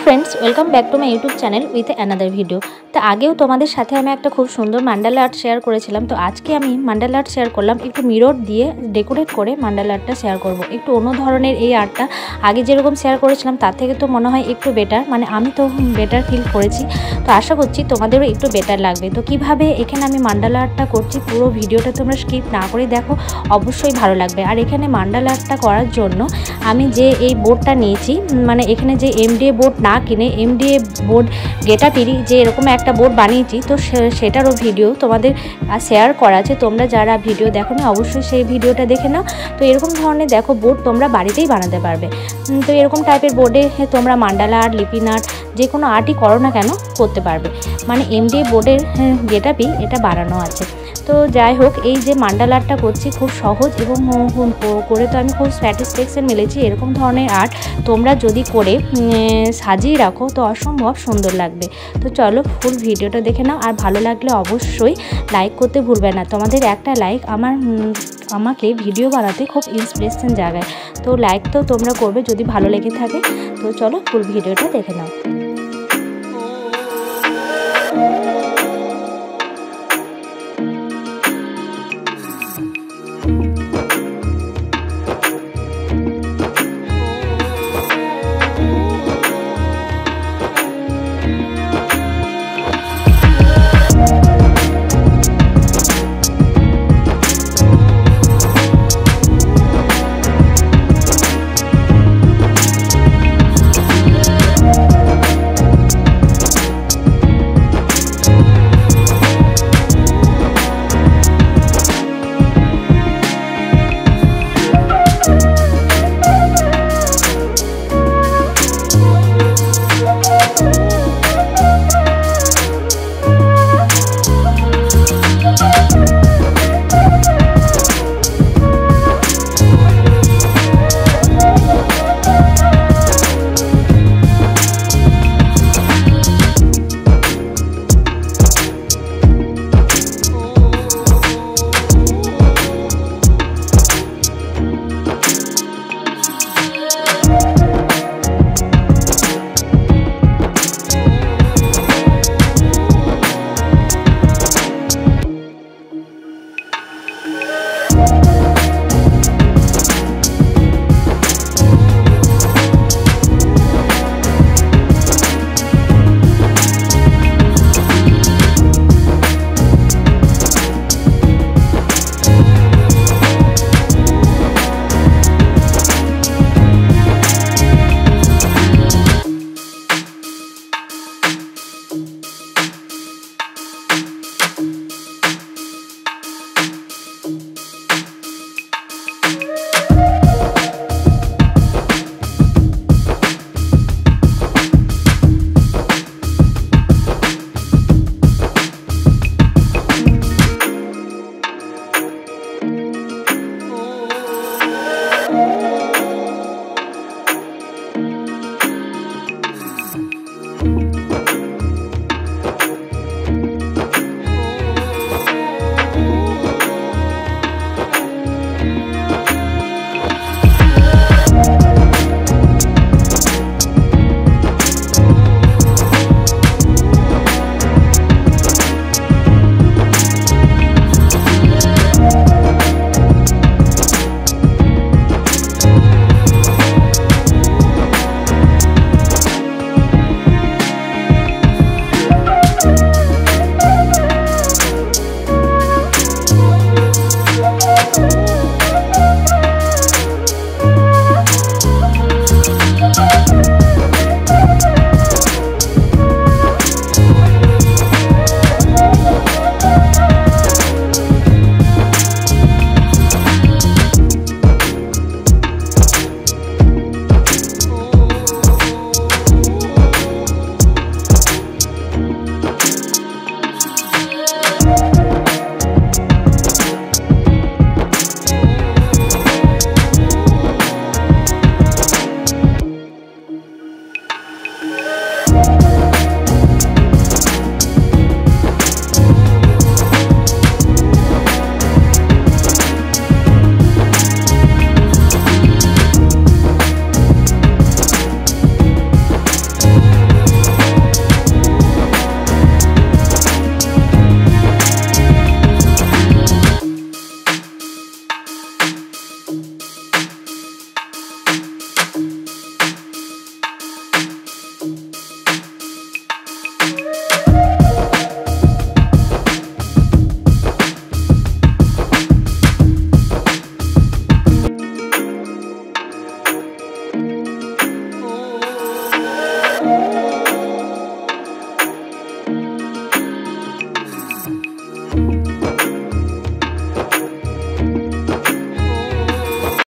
Friends welcome back to my YouTube channel with another video. तो आगे तुम्हारे साथे हमें एक खूब सुंदर मांडाला आर्ट शेयर करेছিলাম। तो आज के আমি मांडाला आर्ट शेयर করলাম একটু মিরর দিয়ে ডেকোরেট করে মান্ডালা আর্টটা শেয়ার করব। একটু অন্য ধরনের এই আর্টটা আগে যেরকম শেয়ার করেছিলাম তার থেকে তো মনে হয় একটু বেটার, মানে আমি তো বেটার ফিল করেছি। তো আশা করছি তোমাদেরও একটু বেটার লাগবে। তো কিভাবে এখানে আমি মান্ডালা আর্টটা করছি পুরো ভিডিওটা তোমরা স্কিপ না করে দেখো, অবশ্যই ভালো লাগবে। আর এখানে মান্ডালা আর্টটা করার জন্য আমি যে এই বোর্ডটা নিয়েছি, মানে এখানে যে এমডিএ বোর্ড না কিনে এমডিএ বোর্ড গেটাপিরি যে এরকম একটা বোর্ড বানিয়েছি, তো সেটারও ভিডিও তোমাদের শেয়ার করা আছে। তোমরা যারা ভিডিও দেখো না অবশ্যই সেই ভিডিওটা দেখে নাও। তো এরকম ধরনের দেখো বোর্ড তোমরা বাড়িতেই বানাতে পারবে। তো এরকম টাইপের বোর্ডে তোমরা মান্ডালা আর্ট, লিপিন আর্ট যে কোনো আর্টই করো না কেন করতে পারবে। মানে এমডিএ বোর্ডের গেটাপি এটা বানানো আছে। তো যাই হোক, এই যে মান্ডালা আর্টটা করছি খুব সহজ এবং করে তো আমি খুব স্যাটিসফ্যাকশন মিলেছি। এরকম ধরনের আর্ট তোমরা যদি করে সাজিয়ে রাখো তো অসম্ভব সুন্দর লাগবে। তো চলো ফুল ভিডিওটা দেখে নাও, আর ভালো লাগলে অবশ্যই লাইক করতে ভুলবে না। তোমাদের একটা লাইক আমাকে ভিডিও বানাতে খুব ইন্সপিরেশন জাগায়। তো লাইক তো তোমরা করবে যদি ভালো লেগে থাকে। তো চলো ফুল ভিডিওটা দেখে নাও।